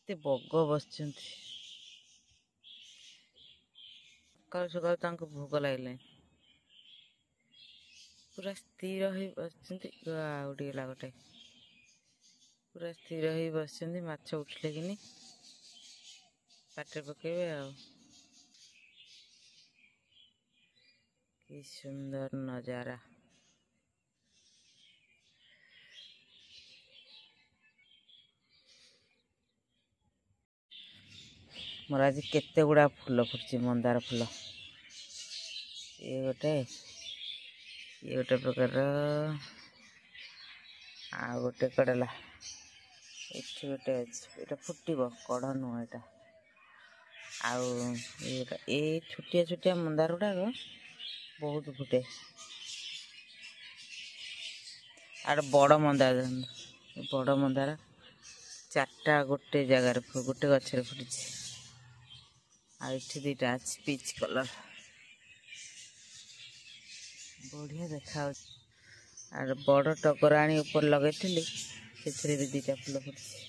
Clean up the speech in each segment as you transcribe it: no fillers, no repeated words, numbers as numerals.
କେତେ ବଗ ବସିଛନ୍ତି। ସକାଳୁ ସକାଳୁ ତାଙ୍କୁ ଭୋକ ଲାଗିଲାଣି। ପୁରା ସ୍ଥିର ହେଇ ବସିଛନ୍ତି। ଉଡ଼ିଗଲା ଗୋଟେ। ପୁରା ସ୍ଥିର ହେଇ ବସିଛନ୍ତି। ମାଛ ଉଠିଲେ କିନି ପାଟିରେ ପକେଇବେ ଆଉ। କି ସୁନ୍ଦର ନଜାରା। ମୋର ଆଜି କେତେ ଗୁଡ଼ା ଫୁଲ ଫୁଟିଛି, ମନ୍ଦାର ଫୁଲ। ଇଏ ଗୋଟେ ପ୍ରକାରର, ଆଉ ଗୋଟେ କଡ଼ଲା। ଏଠି ଗୋଟେ ଅଛି, ଏଇଟା ଫୁଟିବ, କଢ଼ ନୁହଁ ଏଇଟା। ଆଉ ଏଇ ଛୋଟିଆ ଛୋଟିଆ ମନ୍ଦାର ଗୁଡ଼ାକ ବହୁତ ଫୁଟେ। ଆଉ ବଡ଼ ମନ୍ଦାର, ବଡ଼ ମନ୍ଦାର ଚାରିଟା ଗୋଟେ ଜାଗାରେ, ଗୋଟେ ଗଛରେ ଫୁଟିଛି। ଆଉ ଏଠି ଦୁଇଟା ଅଛି ପିଚ୍ କଲର୍, ବଢ଼ିଆ ଦେଖାଯାଉଛି। ଆଉ ବଡ଼ ଟଗର ଆଣି ଉପରେ ଲଗେଇଥିଲି, ସେଥିରେ ବି ଦୁଇଟା ଫୁଲ ଫୁଟିଛି।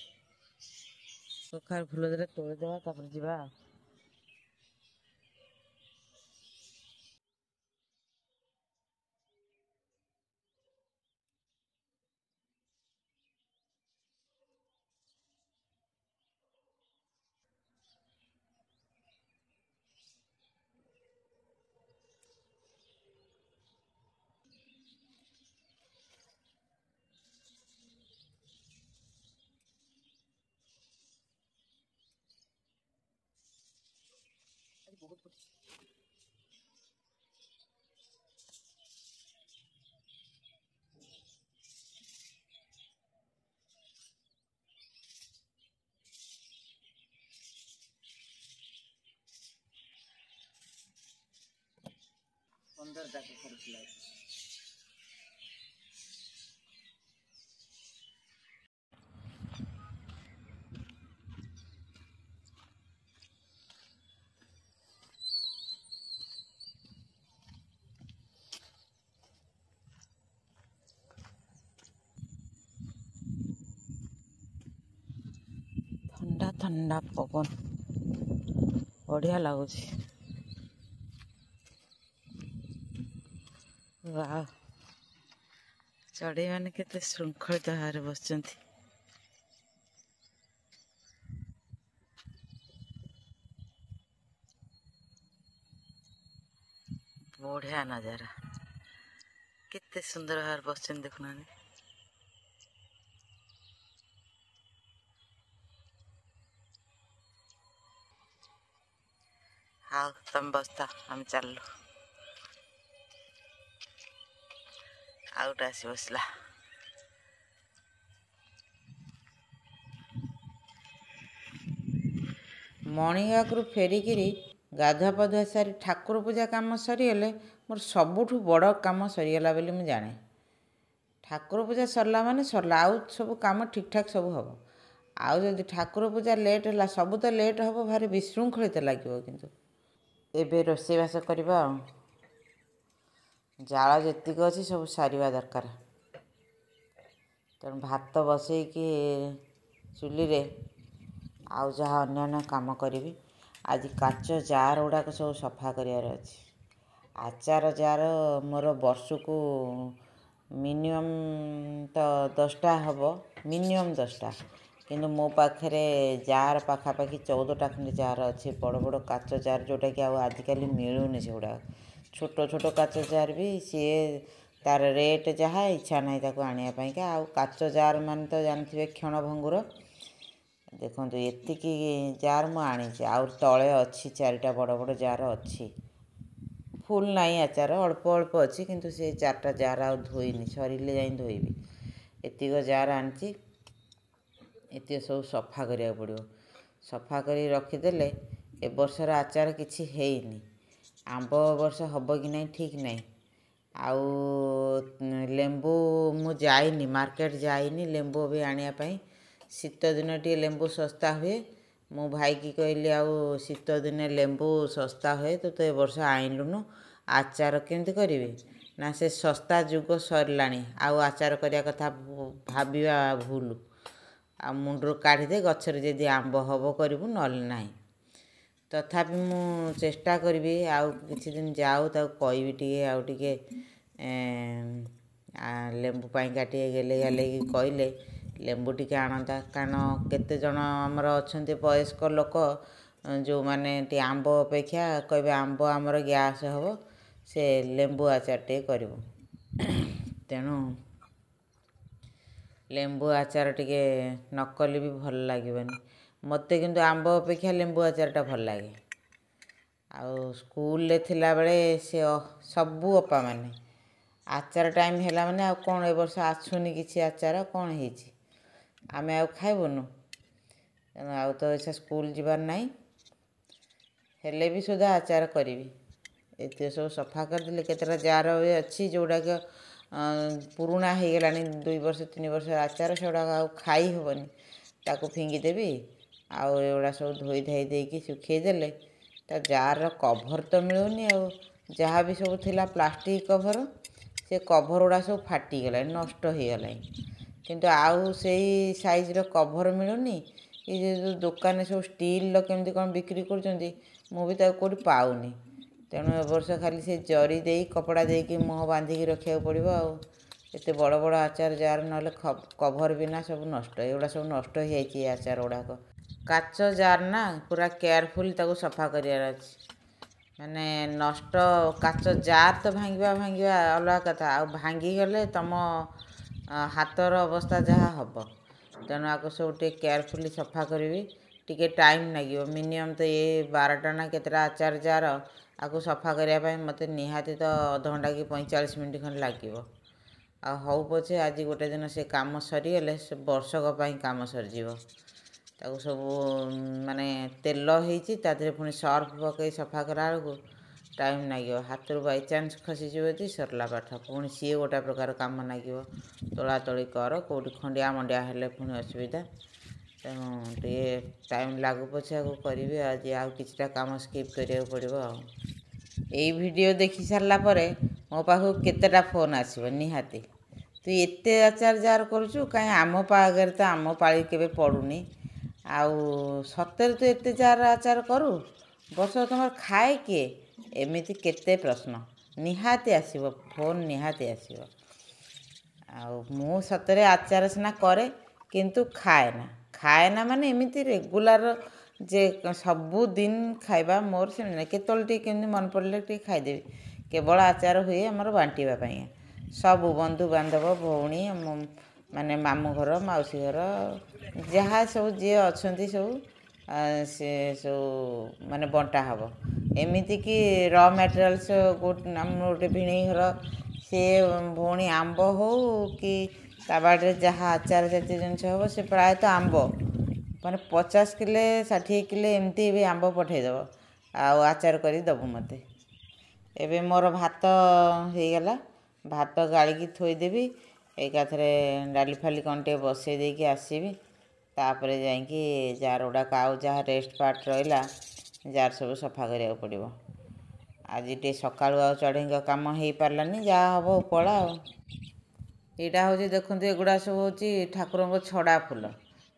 କଖାରୁ ଫୁଲ ଦିଟା ତୋଳିଦେବା, ତାପରେ ଯିବା ଆଉ। ବହୁତ ଫୁଟିଛି। ଟା କଖାରୁ ଫୁଲ ଅଛି। ଥଣ୍ଡା ଥଣ୍ଡା ପବନ, ବଢ଼ିଆ ଲାଗୁଛି। ୱାଓ, ଚଢ଼େଇମାନେ କେତେ ଶୃଙ୍ଖଳିତ ଭାବରେ ବସିଛନ୍ତି। ବଢ଼ିଆ ନଜାରା, କେତେ ସୁନ୍ଦର ଭାବରେ ବସିଛନ୍ତି ଦେଖୁନାହାନ୍ତି। ଆଉ ତମେ ବସିଥା, ଆମେ ଚାଲିଲୁ। ଆଉ ଗୋଟେ ଆସି ବସିଲା। ମଣିଗାଁକୁ ଫେରିକିରି ଗାଧୁଆ ପାଧୁଆ ସାରି ଠାକୁର ପୂଜା କାମ ସରିଗଲେ ମୋର ସବୁଠୁ ବଡ଼ କାମ ସରିଗଲା ବୋଲି ମୁଁ ଜାଣେ। ଠାକୁର ପୂଜା ସରିଲା ମାନେ ସରିଲା, ଆଉ ସବୁ କାମ ଠିକ୍ଠାକ୍ ସବୁ ହେବ। ଆଉ ଯଦି ଠାକୁର ପୂଜା ଲେଟ୍ ହେଲା, ସବୁ ତ ଲେଟ୍ ହେବ, ଭାରି ବିଶୃଙ୍ଖଳିତ ଲାଗିବ। କିନ୍ତୁ ଏବେ ରୋଷେଇବାସ କରିବା ଆଉ। ଜାଳ ଯେତିକି ଅଛି ସବୁ ସାରିବା ଦରକାର। ତେଣୁ ଭାତ ବସେଇକି ଚୁଲିରେ ଆଉ ଯାହା ଅନ୍ୟାନ୍ୟ କାମ କରିବି। ଆଜି କାଚ ଜାର ଗୁଡ଼ାକ ସବୁ ସଫା କରିବାର ଅଛି। ଆଚାର ଜାର ମୋର ବର୍ଷକୁ ମିନିମମ୍ ତ 10ଟା ହେବ, ମିନିମମ୍ 10ଟା। କିନ୍ତୁ ମୋ ପାଖରେ ଜାର ପାଖାପାଖି 14ଟା ଖଣ୍ଡେ ଜାର ଅଛି, ବଡ଼ ବଡ଼ କାଚ ଜାର, ଯେଉଁଟାକି ଆଉ ଆଜିକାଲି ମିଳୁନି। ସେଗୁଡ଼ାକ ଛୋଟ ଛୋଟ କାଚ ଜାର ବି ସିଏ ତାର ରେଟ୍ ଯାହା, ଇଚ୍ଛା ନାହିଁ ତାକୁ ଆଣିବା ପାଇଁକା। ଆଉ କାଚ ଜାର ମାନେ ତ ଜାଣିଥିବେ କ୍ଷଣଭଙ୍ଗୁର। ଦେଖନ୍ତୁ ଏତିକି ଜାର ମୁଁ ଆଣିଛି, ଆଉ ତଳେ ଅଛି 4ଟା ବଡ଼ ବଡ଼ ଜାର ଅଛି। ଫୁଲ୍ ନାହିଁ ଆଚାର, ଅଳ୍ପ ଅଳ୍ପ ଅଛି, କିନ୍ତୁ ସେ 4ଟା ଜାର ଆଉ ଧୋଇନି, ସରିଲେ ଯାଇ ଧୋଇବି। ଏତିକ ଜାର ଆଣିଛି, ଏତିକ ସବୁ ସଫା କରିବାକୁ ପଡ଼ିବ। ସଫା କରି ରଖିଦେଲେ ଏ ବର୍ଷର ଆଚାର କିଛି ହେଇନି। ଆମ୍ବ ବର୍ଷ ହେବ କି ନାହିଁ ଠିକ୍ ନାହିଁ। ଆଉ ଲେମ୍ବୁ ମୁଁ ଯାଇନି, ମାର୍କେଟ ଯାଇନି ଲେମ୍ବୁ ବି ଆଣିବା ପାଇଁ। ଶୀତ ଦିନ ଟିକେ ଲେମ୍ବୁ ଶସ୍ତା ହୁଏ। ମୁଁ ଭାଇକି କହିଲି, ଆଉ ଶୀତ ଦିନେ ଲେମ୍ବୁ ଶସ୍ତା ହୁଏ, ତୁ ତ ଏ ବର୍ଷ ଆଣିଲୁନୁ, ଆଚାର କେମିତି କରିବି? ନା ସେ ଶସ୍ତା ଯୁଗ ସରିଲାଣି, ଆଉ ଆଚାର କରିବା କଥା ଭାବିବା ଭୁଲ। ଆଉ ମୁଣ୍ଡରୁ କାଢ଼ିଦେ, ଗଛରେ ଯଦି ଆମ୍ବ ହବ କରିବୁ, ନହେଲେ ନାହିଁ। ତଥାପି ମୁଁ ଚେଷ୍ଟା କରିବି ଆଉ କିଛି ଦିନ ଯାଉ, ତାକୁ କହିବି ଟିକେ ଆଉ ଟିକେ ଲେମ୍ବୁ ପାଇଁକା ଟିକେ ଗେଲେଇ ଗାଲେଇକି କହିଲେ ଲେମ୍ବୁ ଟିକେ ଆଣନ୍ତା। କାରଣ କେତେ ଜଣ ଆମର ଅଛନ୍ତି ବୟସ୍କ ଲୋକ ଯେଉଁମାନେ ଟିକେ ଆମ୍ବ ଅପେକ୍ଷା କହିବେ ଆମ୍ବ ଆମର ଗ୍ୟାସ୍ ହେବ, ସେ ଲେମ୍ବୁ ଆଚାର ଟିକେ କରିବୁ। ତେଣୁ ଲେମ୍ବୁ ଆଚାର ଟିକେ ନ କଲେ ବି ଭଲ ଲାଗିବନି। ମୋତେ କିନ୍ତୁ ଆମ୍ବ ଅପେକ୍ଷା ଲେମ୍ବୁ ଆଚାରଟା ଭଲ ଲାଗେ। ଆଉ ସ୍କୁଲରେ ଥିଲାବେଳେ ସେ ସବୁ ଅପାମାନେ ଆଚାର ଟାଇମ୍ ହେଲା ମାନେ ଆଉ କ'ଣ ଏ ବର୍ଷ ଆସୁନି କିଛି ଆଚାର, କ'ଣ ହେଇଛି, ଆମେ ଆଉ ଖାଇବୁନୁ। ତେଣୁ ଆଉ ତ ସେ ସ୍କୁଲ ଯିବାର ନାହିଁ, ହେଲେ ବି ସୁଦ୍ଧା ଆଚାର କରିବି। ଏତେ ସବୁ ସଫା କରିଦେଲେ କେତେଟା ଜାର ଅଛି ଯେଉଁଗୁଡ଼ାକ ପୁରୁଣା ହେଇଗଲାଣି, 2 ବର୍ଷ 3 ବର୍ଷ ଆଚାର, ସେଗୁଡ଼ାକ ଆଉ ଖାଇ ହେବନି, ତାକୁ ଫିଙ୍ଗିଦେବି। ଆଉ ଏଗୁଡ଼ା ସବୁ ଧୋଇ ଧାଇ ଦେଇକି ଶୁଖେଇ ଦେଲେ ତା ଜାରର କଭର୍ ତ ମିଳୁନି। ଆଉ ଯାହା ବି ସବୁ ଥିଲା ପ୍ଲାଷ୍ଟିକ୍ କଭର୍, ସେ କଭର୍ ଗୁଡ଼ା ସବୁ ଫାଟିଗଲାଣି, ନଷ୍ଟ ହେଇଗଲାଣି। କିନ୍ତୁ ଆଉ ସେଇ ସାଇଜ୍ର କଭର୍ ମିଳୁନି। ଏ ଯେଉଁ ଦୋକାନରେ ସବୁ ଷ୍ଟିଲ୍ର କେମିତି କ'ଣ ବିକ୍ରି କରୁଛନ୍ତି, ମୁଁ ବି ତାକୁ କେଉଁଠି ପାଉନି। ତେଣୁ ଏ ବର୍ଷ ଖାଲି ସେ ଜରି ଦେଇ କପଡ଼ା ଦେଇକି ମୁହଁ ବାନ୍ଧିକି ରଖିବାକୁ ପଡ଼ିବ। ଆଉ ଏତେ ବଡ଼ ବଡ଼ ଆଚାର ଜାର, ନହେଲେ କଭର୍ ବିନା ସବୁ ନଷ୍ଟ। ଏଗୁଡ଼ା ସବୁ ନଷ୍ଟ ହେଇଯାଇଛି ଏ ଆଚାର ଗୁଡ଼ାକ। କାଚ ଜାର ନା, ପୁରା କେୟାରଫୁଲ୍ ତାକୁ ସଫା କରିବାର ଅଛି। ମାନେ ନଷ୍ଟ କାଚ ଜାର ତ ଭାଙ୍ଗିବା ଅଲଗା କଥା, ଆଉ ଭାଙ୍ଗିଗଲେ ତୁମ ହାତର ଅବସ୍ଥା ଯାହା ହେବ। ତେଣୁ ଆକୁ ସବୁ ଟିକେ କେୟାରଫୁଲି ସଫା କରିବି। ଟିକେ ଟାଇମ୍ ଲାଗିବ, ମିନିମମ୍ ତ 12ଟା ନା କେତେଟା ଆଚାର ଜାର, ଆକୁ ସଫା କରିବା ପାଇଁ ମୋତେ ନିହାତି ତ ଅଧଘଣ୍ଟା କି 45 ମିନିଟ୍ ଖଣ୍ଡେ ଲାଗିବ। ଆଉ ହଉ ପଛେ ଆଜି ଗୋଟେ ଦିନ ସେ କାମ ସରିଗଲେ ସେ ବର୍ଷକ ପାଇଁ କାମ ସରିଯିବ। ତାକୁ ସବୁ ମାନେ ତେଲ ହେଇଛି, ତା ଦେହରେ ପୁଣି ସର୍ଫ ପକାଇ ସଫା କଲାବେଳକୁ ଟାଇମ୍ ଲାଗିବ। ହାତରୁ ବାଇଚାନ୍ସ ଖସିଯିବ ଯଦି ସରିଲା ପାଠ, ପୁଣି ସିଏ ଗୋଟେ ପ୍ରକାର କାମ ଲାଗିବ। ତୋଳାତୋଳି କର, କେଉଁଠି ଖଣ୍ଡିଆ ମଣ୍ଡିଆ ହେଲେ ପୁଣି ଅସୁବିଧା। ତେଣୁ ଟିକେ ଟାଇମ୍ ଲାଗୁ ପଛେ ଆକୁ କରିବି। ଆଜି ଆଉ କିଛିଟା କାମ ସ୍କିପ୍ କରିବାକୁ ପଡ଼ିବ। ଆଉ ଏଇ ଭିଡ଼ିଓ ଦେଖି ସାରିଲା ପରେ ମୋ ପାଖକୁ କେତେଟା ଫୋନ୍ ଆସିବ ନିହାତି, ତୁ ଏତେ ଆଚାର ଜାର କରୁଛୁ, କାହିଁ ଆମ ପାଖରେ ତ ଆମ ପାଳି କେବେ ପଡ଼ୁନି। ଆଉ ସତରେ ତୁ ଏତେ ଜାର ଆଚାର କରୁ, ବର୍ଷ ତୁମର ଖାଏ କିଏ? ଏମିତି କେତେ ପ୍ରଶ୍ନ ନିହାତି ଆସିବ, ଫୋନ୍ ନିହାତି ଆସିବ। ଆଉ ମୁଁ ସତରେ ଆଚାର ସିନା କରେ, କିନ୍ତୁ ଖାଏ ନା ମାନେ ଏମିତି ରେଗୁଲାର ଯେ ସବୁଦିନ ଖାଇବା ମୋର ସେମିତି ନାହିଁ। କେତେବେଳେ ଟିକେ କେମିତି ମନେ ପଡ଼ିଲେ ଟିକେ ଖାଇଦେବି। କେବଳ ଆଚାର ହୁଏ ଆମର ବାଣ୍ଟିବା ପାଇଁ। ସବୁ ବନ୍ଧୁବାନ୍ଧବ, ଭଉଣୀ, ମାନେ ମାମୁଁ ଘର, ମାଉସୀ ଘର, ଯାହା ସବୁ ଯିଏ ଅଛନ୍ତି ସବୁ, ସେ ସବୁ ମାନେ ବଣ୍ଟା ହେବ। ଏମିତିକି ର ମ୍ୟାଟେରିଆଲ୍ସ ଆମର ଗୋଟେ ଭିଣେଇ ଘର, ସେ ଭଉଣୀ ଆମ୍ବ ହଉ କି ତା ବାଡ଼ିରେ ଯାହା ଆଚାର ଜାତୀୟ ଜିନିଷ ହେବ, ସେ ପ୍ରାୟତଃ ଆମ୍ବ ମାନେ 50 କିଲୋ 60 କିଲୋ ଏମିତି ବି ଆମ୍ବ ପଠାଇଦେବ, ଆଉ ଆଚାର କରି ଦେବୁ ମୋତେ। ଏବେ ମୋର ଭାତ ହେଇଗଲା, ଭାତ ଗାଳିକି ଥୋଇଦେବି, ଏକାଥରେ ଡାଲି ଫାଲି କ'ଣ ଟିକେ ବସେଇ ଦେଇକି ଆସିବି। ତାପରେ ଯାଇକି ଜାର ଗୁଡ଼ାକ ଆଉ ଯାହା ରେଷ୍ଟ ପାର୍ଟ ରହିଲା ଜାର ସବୁ ସଫା କରିବାକୁ ପଡ଼ିବ। ଆଜି ଟିକେ ସକାଳୁ ଆଉ ଚଢ଼େଇଙ୍କ କାମ ହେଇପାରିଲାନି, ଯାହା ହେବ ଉପଳା। ଆଉ ଏଇଟା ହେଉଛି ଦେଖନ୍ତୁ, ଏଗୁଡ଼ା ସବୁ ହେଉଛି ଠାକୁରଙ୍କ ଛଡ଼ା ଫୁଲ।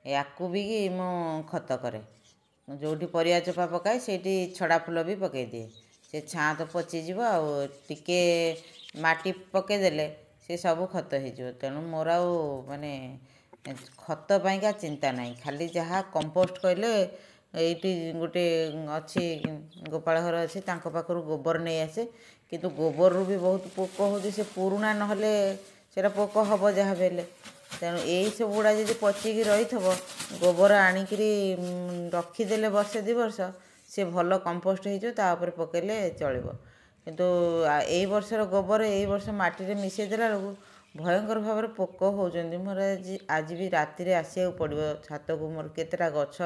ୟାକୁ ବି ମୁଁ ଖତ କରେ, ଯେଉଁଠି ପରିବା ଚୋପା ପକାଏ ସେଇଠି ଛଡ଼ା ଫୁଲ ବି ପକାଇଦିଏ। ସେ ଛାଁ ତ ପଚିଯିବ, ଆଉ ଟିକେ ମାଟି ପକାଇଦେଲେ ସେ ସବୁ ଖତ ହେଇଯିବ। ତେଣୁ ମୋର ଆଉ ମାନେ ଖତ ପାଇଁକା ଚିନ୍ତା ନାହିଁ। ଖାଲି ଯାହା କମ୍ପୋଷ୍ଟ କହିଲେ, ଏଇଠି ଗୋଟେ ଅଛି ଗୋପାଳ ଘର ଅଛି, ତାଙ୍କ ପାଖରୁ ଗୋବର ନେଇ ଆସେ। କିନ୍ତୁ ଗୋବରରୁ ବି ବହୁତ ପୋକ ହେଉଛି, ସେ ପୁରୁଣା ନହେଲେ ସେଇଟା ପୋକ ହେବ ଯାହା ବି ହେଲେ। ତେଣୁ ଏଇସବୁ ଗୁଡ଼ା ଯଦି ପଚିକି ରହିଥିବ, ଗୋବର ଆଣିକିରି ରଖିଦେଲେ ବର୍ଷେ 2 ବର୍ଷ, ସେ ଭଲ କମ୍ପୋଷ୍ଟ ହେଇଯିବ, ତା ଉପରେ ପକାଇଲେ ଚଳିବ। କିନ୍ତୁ ଏଇ ବର୍ଷର ଗୋବର ଏଇ ବର୍ଷ ମାଟିରେ ମିଶାଇ ଦେଲା ବେଳକୁ ଭୟଙ୍କର ଭାବରେ ପୋକ ହେଉଛନ୍ତି। ମୋର ଆଜି ବି ରାତିରେ ଆସିବାକୁ ପଡ଼ିବ ଛାତକୁ। ମୋର କେତେଟା ଗଛ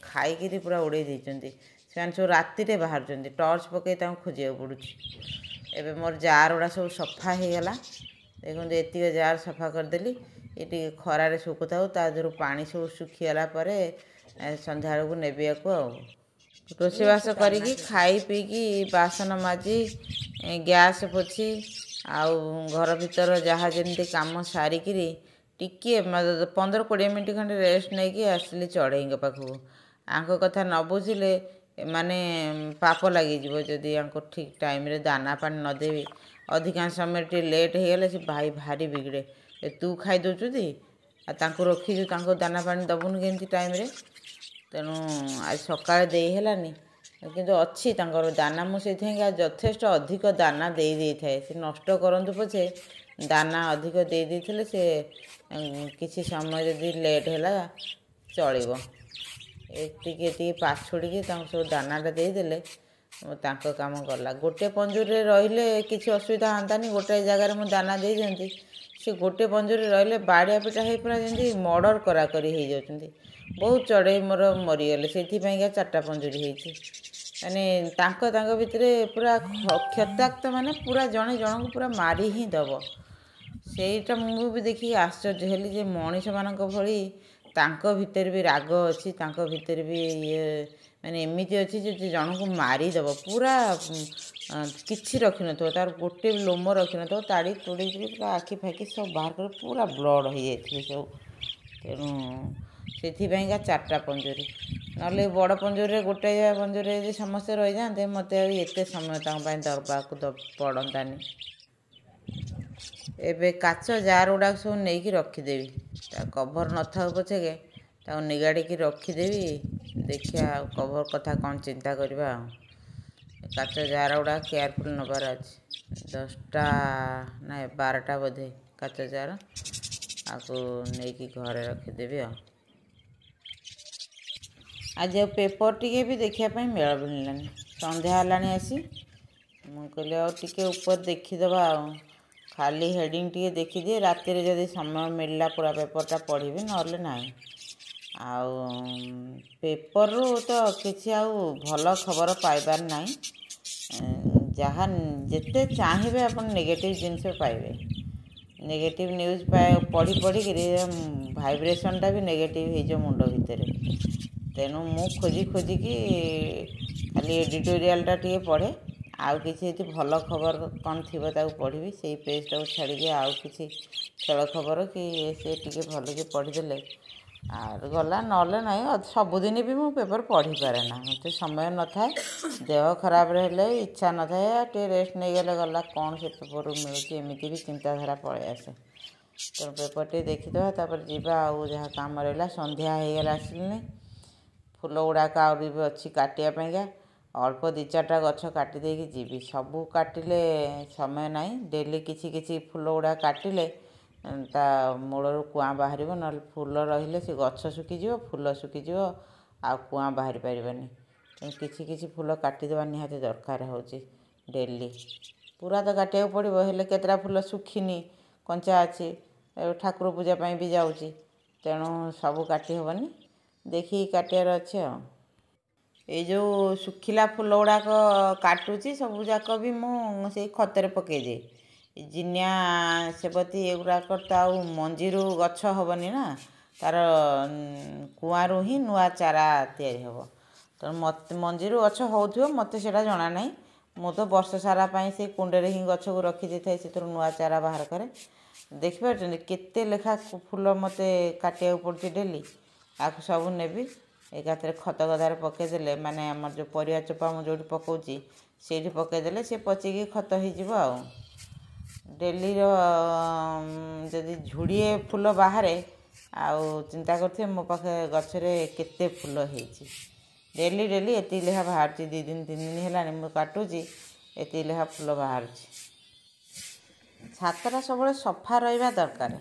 ଖାଇକିରି ପୁରା ଉଡ଼େଇ ଦେଇଛନ୍ତି। ସେମାନେ ସବୁ ରାତିରେ ବାହାରୁଛନ୍ତି, ଟର୍ଚ୍ଚ ପକାଇ ତାଙ୍କୁ ଖୋଜିବାକୁ ପଡ଼ୁଛି। ଏବେ ମୋର ଜାର ଗୁଡ଼ା ସବୁ ସଫା ହେଇଗଲା, ଦେଖନ୍ତୁ ଏତିକି ଜାର ସଫା କରିଦେଲି। ଏ ଟିକେ ଖରାରେ ଶୁକୁଥାଉ, ତା ଦେହରୁ ପାଣି ସବୁ ଶୁଖିଗଲା ପରେ ସନ୍ଧ୍ୟାବେଳକୁ ନେବି ୟାକୁ। ଆଉ ରୋଷେଇବାସ କରିକି ଖାଇ ପିଇକି ବାସନ ମାଜି ଗ୍ୟାସ୍ ପୋଛି ଆଉ ଘର ଭିତର ଯାହା ଯେମିତି କାମ ସାରିକିରି ଟିକିଏ 15-20 ମିନିଟ୍ ଖଣ୍ଡେ ରେଷ୍ଟ ନେଇକି ଆସିଲି ଚଢ଼େଇଙ୍କ ପାଖକୁ। ଆଙ୍କ କଥା ନ ବୁଝିଲେ ଏମାନେ ପାପ ଲାଗିଯିବ ଯଦି ଆଙ୍କୁ ଠିକ୍ ଟାଇମ୍ରେ ଦାନା ପାଣି ନ ଦେବି। ଅଧିକାଂଶ ସମୟରେ ଟିକେ ଲେଟ୍ ହେଇଗଲେ ସେ ଭାରି ବିଗିଡ଼େ। ତୁ ଖାଇ ଦେଉଛୁ ଆଉ ତାଙ୍କୁ ରଖିଛୁ, ତାଙ୍କୁ ଦାନା ପାଣି ଦେବୁନି କେମିତି ଟାଇମ୍ରେ। ତେଣୁ ଆଜି ସକାଳେ ଦେଇ ହେଲାନି, କିନ୍ତୁ ଅଛି ତାଙ୍କର ଦାନା। ମୁଁ ସେଇଥିପାଇଁକା ଯଥେଷ୍ଟ ଅଧିକ ଦାନା ଦେଇଥାଏ। ସେ ନଷ୍ଟ କରନ୍ତୁ ପଛେ ଦାନା ଅଧିକ ଦେଇଥିଲେ ସେ କିଛି ସମୟ ଯଦି ଲେଟ୍ ହେଲା ଚଳିବ। ଏତିକି ପାଛୁଡ଼ିକି ତାଙ୍କୁ ସବୁ ଦାନାଟା ଦେଇଦେଲେ ତାଙ୍କ କାମ ଗଲା। ଗୋଟେ ପଞ୍ଜୁରୀରେ ରହିଲେ କିଛି ଅସୁବିଧା ହୁଅନ୍ତାନି। ଗୋଟେ ଜାଗାରେ ମୁଁ ଦାନା ଦେଇ ଦିଅନ୍ତି, ସେ ଗୋଟେ ପଞ୍ଜୁରୀରେ ରହିଲେ ବାଡ଼ିଆ ପିଟା ହେଇ ପୁରା ଯେମିତି ମର୍ଡ଼ର କରାକରି ହେଇଯାଉଛନ୍ତି। ବହୁତ ଚଢ଼େଇ ମୋର ମରିଗଲେ, ସେଥିପାଇଁକା 4ଟା ପଞ୍ଜୁରୀ ହେଇଛି। ମାନେ ତାଙ୍କ ଭିତରେ ପୁରା କ୍ଷତାକ୍ତ, ମାନେ ପୁରା ଜଣେ ଜଣଙ୍କୁ ପୁରା ମାରି ହିଁ ଦେବ। ସେଇଟା ମୁଁ ବି ଦେଖିକି ଆଶ୍ଚର୍ଯ୍ୟ ହେଲି ଯେ ମଣିଷମାନଙ୍କ ଭଳି ତାଙ୍କ ଭିତରେ ବି ରାଗ ଅଛି, ତାଙ୍କ ଭିତରେ ବି ମାନେ ଏମିତି ଅଛି ଯେ ଜଣଙ୍କୁ ମାରିଦେବ। ପୁରା କିଛି ରଖିନଥିବ, ତାର ଗୋଟେ ବି ଲୋମ ରଖିନଥିବ, ତାଡ଼ି ତୁଡ଼ିକିରି ପୁରା ଆଖି ଫାଖି ସବୁ ବାହାର କରି ପୁରା ବ୍ଲଡ଼ ହେଇଯାଇଥିବେ ସବୁ। ତେଣୁ ସେଥିପାଇଁକା 4ଟା ପଞ୍ଜୁରୀ। ନହେଲେ ବଡ଼ ପଞ୍ଜୁରୀରେ ଗୋଟାଏ ପଞ୍ଜୁରୀରେ ଯଦି ସମସ୍ତେ ରହିଯାଆନ୍ତେ ମୋତେ ଆଉ ଏତେ ସମୟ ତାଙ୍କ ପାଇଁ ଦେବାକୁ ପଡ଼ନ୍ତାନି। ଏବେ କାଚ ଜାର୍ ଗୁଡ଼ାକ ସବୁ ନେଇକି ରଖିଦେବି। ତା କଭର୍ ନଥାଉ ପଛକେ ତାକୁ ନିଗାଡ଼ିକି ରଖିଦେବି। ଦେଖିବା ଆଉ କଭର୍ କଥା କ'ଣ ଚିନ୍ତା କରିବା। ଆଉ କାଚ ଜାର୍ ଗୁଡ଼ାକ କେୟାରଫୁଲ୍ ନେବାର ଅଛି। 10ଟା ନା 12ଟା ବୋଧେ କାଚ ଜାର୍, ଆକୁ ନେଇକି ଘରେ ରଖିଦେବି। ଆଜି ଆଉ ପେପର୍ ଟିକେ ବି ଦେଖିବା ପାଇଁ ମିଳିଲାନି। ସନ୍ଧ୍ୟା ହେଲାଣି ଆସି। ମୁଁ କହିଲି ଆଉ ଟିକେ ଉପରେ ଦେଖିଦେବା, ଆଉ ଖାଲି ହେଡ଼ିଂ ଟିକେ ଦେଖିଦିଏ। ରାତିରେ ଯଦି ସମୟ ମିଳିଲା ପୁରା ପେପର୍ଟା ପଢ଼ିବି, ନହେଲେ ନାହିଁ। ଆଉ ପେପର୍ରୁ ତ କିଛି ଆଉ ଭଲ ଖବର ପାଇବାର ନାହିଁ। ଯାହା ଯେତେ ଚାହିଁବେ ଆପଣ ନେଗେଟିଭ୍ ଜିନିଷ ପାଇବେ। ନେଗେଟିଭ୍ ନ୍ୟୁଜ୍ ପଢ଼ିକିରି ଭାଇବ୍ରେସନ୍ଟା ବି ନେଗେଟିଭ୍ ହେଇଯିବ ମୁଣ୍ଡ ଭିତରେ। ତେଣୁ ମୁଁ ଖୋଜିକି ଖାଲି ଏଡ଼ିଟୋରିଆଲ୍ଟା ଟିକେ ପଢ଼େ। ଆଉ କିଛି ଯଦି ଭଲ ଖବର କ'ଣ ଥିବ ତାକୁ ପଢ଼ିବି। ସେଇ ପେଜ୍ଟାକୁ ଛାଡ଼ିକି ଆଉ କିଛି ଖେଳ ଖବର କି ସେ ଟିକେ ଭଲକି ପଢ଼ିଦେଲେ ଆଉ ଗଲା। ନହେଲେ ନାହିଁ, ସବୁଦିନ ବି ମୁଁ ପେପର୍ ପଢ଼ିପାରେ ନା, ମୋତେ ସମୟ ନଥାଏ। ଦେହ ଖରାପରେ ହେଲେ ଇଚ୍ଛା ନଥାଏ, ଟିକେ ରେଷ୍ଟ ନେଇଗଲେ ଗଲା, କ'ଣ ସେ ପେପର୍ରୁ ମିଳୁଛି, ଏମିତି ବି ଚିନ୍ତାଧାରା ପଳେଇ ଆସେ। ତେଣୁ ପେପର୍ ଟିକେ ଦେଖିଦେବା, ତାପରେ ଯିବା ଆଉ ଯାହା କାମ ରହିଲା। ସନ୍ଧ୍ୟା ହେଇଗଲା ଆସିଲିଣି। ଫୁଲ ଗୁଡ଼ାକ ଆହୁରି ବି ଅଛି କାଟିବା ପାଇଁକା। ଅଳ୍ପ 2-4ଟା ଗଛ କାଟି ଦେଇକି ଯିବି। ସବୁ କାଟିଲେ ସମୟ ନାହିଁ। ଡେଲି କିଛି କିଛି ଫୁଲ ଗୁଡ଼ାକ କାଟିଲେ ତା ମୂଳରୁ କୁଆଁ ବାହାରିବ। ନହେଲେ ଫୁଲ ରହିଲେ ସେ ଗଛ ଶୁଖିଯିବ, ଫୁଲ ଶୁଖିଯିବ, ଆଉ କୁଆଁ ବାହାରି ପାରିବନି। ତେଣୁ କିଛି କିଛି ଫୁଲ କାଟିଦେବା ନିହାତି ଦରକାର ହେଉଛି ଡେଲି। ପୁରା ତ କାଟିବାକୁ ପଡ଼ିବ, ହେଲେ କେତେଟା ଫୁଲ ଶୁଖିନି, କଞ୍ଚା ଅଛି, ଠାକୁର ପୂଜା ପାଇଁ ବି ଯାଉଛି। ତେଣୁ ସବୁ କାଟି ହେବନି, ଦେଖିକି କାଟିବାର ଅଛି। ଆଉ ଏଇ ଯେଉଁ ଶୁଖିଲା ଫୁଲ ଗୁଡ଼ାକ କାଟୁଛି ସବୁଯାକ ବି ମୁଁ ସେଇ ଖତରେ ପକାଇଦିଏ। ଜିନିଆ, ସେବତୀ ଏଗୁଡ଼ାକ ତ ଆଉ ମଞ୍ଜିରୁ ଗଛ ହେବନି ନା, ତା'ର କୁଆଁରୁ ହିଁ ନୂଆ ଚାରା ତିଆରି ହେବ। ତେଣୁ ମଞ୍ଜିରୁ ଗଛ ହେଉଥିବ, ମୋତେ ସେଇଟା ଜଣା ନାହିଁ। ମୁଁ ତ ବର୍ଷ ସାରା ପାଇଁ ସେଇ କୁଣ୍ଡରେ ହିଁ ଗଛକୁ ରଖିଦେଇଥାଏ, ସେଥିରୁ ନୂଆ ଚାରା ବାହାର କରେ। ଦେଖିପାରୁଛନ୍ତି କେତେ ଲେଖା ଫୁଲ ମୋତେ କାଟିବାକୁ ପଡ଼ୁଛି ଡେଲି। ଆକୁ ସବୁ ନେବି, ଏକାଥରେ ଖତ ଗଦାରେ ପକାଇଦେଲେ, ମାନେ ଆମର ଯେଉଁ ପରିବା ଚୋପା ମୁଁ ଯେଉଁଠି ପକାଉଛି ସେଇଠି ପକାଇଦେଲେ ସେ ପଚିକି ଖତ ହେଇଯିବ। ଆଉ ଡେଲିର ଯଦି ଝୁଡ଼ିଏ ଫୁଲ ବାହାରେ, ଆଉ ଚିନ୍ତା କରୁଥିବେ ମୋ ପାଖେ ଗଛରେ କେତେ ଫୁଲ ହେଇଛି। ଡେଲି ଏତିକି ଲେଖା ବାହାରୁଛି। 2 ଦିନ 3 ଦିନ ହେଲାଣି ମୁଁ କାଟୁଛି, ଏତିକି ଲେଖା ଫୁଲ ବାହାରୁଛି। ଛାତଟା ସବୁବେଳେ ସଫା ରହିବା ଦରକାର,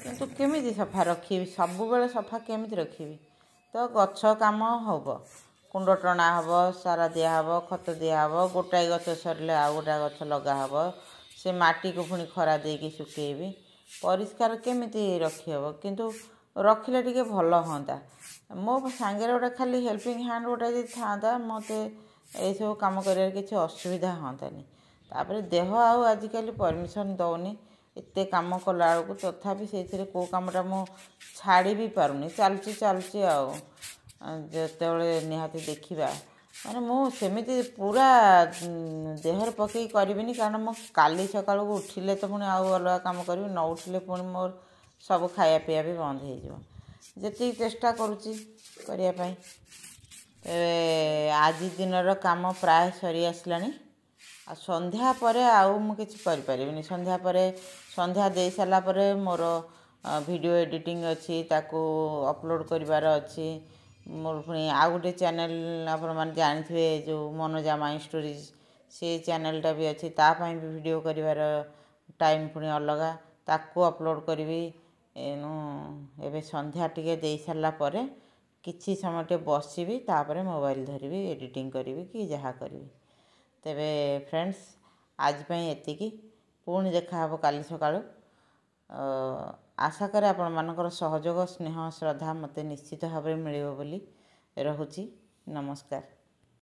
କିନ୍ତୁ କେମିତି ସଫା ରଖିବି? ସବୁବେଳେ ସଫା କେମିତି ରଖିବି? ତ ଗଛ କାମ ହେବ, କୁଣ୍ଡ ଟଣା ହେବ, ସାର ଦିଆହେବ, ଖତ ଦିଆହେବ। ଗୋଟାଏ ଗଛ ସରିଲେ ଆଉ ଗୋଟାଏ ଗଛ ଲଗାହେବ। ସେ ମାଟିକୁ ପୁଣି ଖରା ଦେଇକି ଶୁଖେଇବି। ପରିଷ୍କାର କେମିତି ରଖିହେବ? କିନ୍ତୁ ରଖିଲେ ଟିକେ ଭଲ ହୁଅନ୍ତା। ମୋ ସାଙ୍ଗରେ ଗୋଟେ ଖାଲି ହେଲ୍ପିଂ ହ୍ୟାଣ୍ଡ ଗୋଟେ ଯଦି ଥାଆନ୍ତା, ମୋତେ ଏଇସବୁ କାମ କରିବାରେ କିଛି ଅସୁବିଧା ହୁଅନ୍ତାନି। ତାପରେ ଦେହ ଆଉ ଆଜିକାଲି ପରମିସନ୍ ଦେଉନି ଏତେ କାମ କଲାବେଳକୁ। ତଥାପି ସେଇଥିରେ କେଉଁ କାମଟା ମୁଁ ଛାଡ଼ି ବି ପାରୁନି, ଚାଲୁଛି। ଆଉ ଯେତେବେଳେ ନିହାତି ଦେଖିବା, ମାନେ ମୁଁ ସେମିତି ପୁରା ଦେହରେ ପକେଇକି କରିବିନି, କାରଣ ମୁଁ କାଲି ସକାଳକୁ ଉଠିଲେ ତ ପୁଣି ଆଉ ଅଲଗା କାମ କରିବି, ନ ଉଠିଲେ ପୁଣି ମୋର ସବୁ ଖାଇବା ପିଇବା ବି ବନ୍ଦ ହେଇଯିବ। ଯେତିକି ଚେଷ୍ଟା କରୁଛି କରିବା ପାଇଁ। ତେବେ ଆଜି ଦିନର କାମ ପ୍ରାୟ ସରି ଆସିଲାଣି। ଆଉ ସନ୍ଧ୍ୟା ପରେ ଆଉ ମୁଁ କିଛି କରିପାରିବିନି। ସନ୍ଧ୍ୟା ପରେ ସନ୍ଧ୍ୟା ଦେଇ ସାରିଲା ପରେ ମୋର ଭିଡ଼ିଓ ଏଡ଼ିଟିଂ ଅଛି, ତାକୁ ଅପଲୋଡ଼ କରିବାର ଅଛି। ମୋର ପୁଣି ଆଉ ଗୋଟେ ଚ୍ୟାନେଲ୍ ଆପଣମାନେ ଜାଣିଥିବେ ଯେଉଁ ମନୋଜା ମାଇ ଷ୍ଟୋରିଜ୍, ସେ ଚ୍ୟାନେଲ୍ଟା ବି ଅଛି। ତା ପାଇଁ ବି ଭିଡ଼ିଓ କରିବାର ଟାଇମ୍ ପୁଣି ଅଲଗା, ତାକୁ ଅପଲୋଡ଼ କରିବି। ଏଣୁ ଏବେ ସନ୍ଧ୍ୟା ଟିକେ ଦେଇ ସାରିଲା ପରେ କିଛି ସମୟ ଟିକେ ବସିବି, ତାପରେ ମୋବାଇଲ୍ ଧରିବି, ଏଡ଼ିଟିଂ କରିବି କି ଯାହା କରିବି। ତେବେ ଫ୍ରେଣ୍ଡସ୍, ଆଜି ପାଇଁ ଏତିକି। ପୁଣି ଦେଖାହେବ କାଲି ସକାଳୁ। ଆଶା କରେ ଆପଣମାନଙ୍କର ସହଯୋଗ, ସ୍ନେହ, ଶ୍ରଦ୍ଧା ମୋତେ ନିଶ୍ଚିତ ଭାବରେ ମିଳିବ ବୋଲି। ରହୁଛି। ନମସ୍କାର।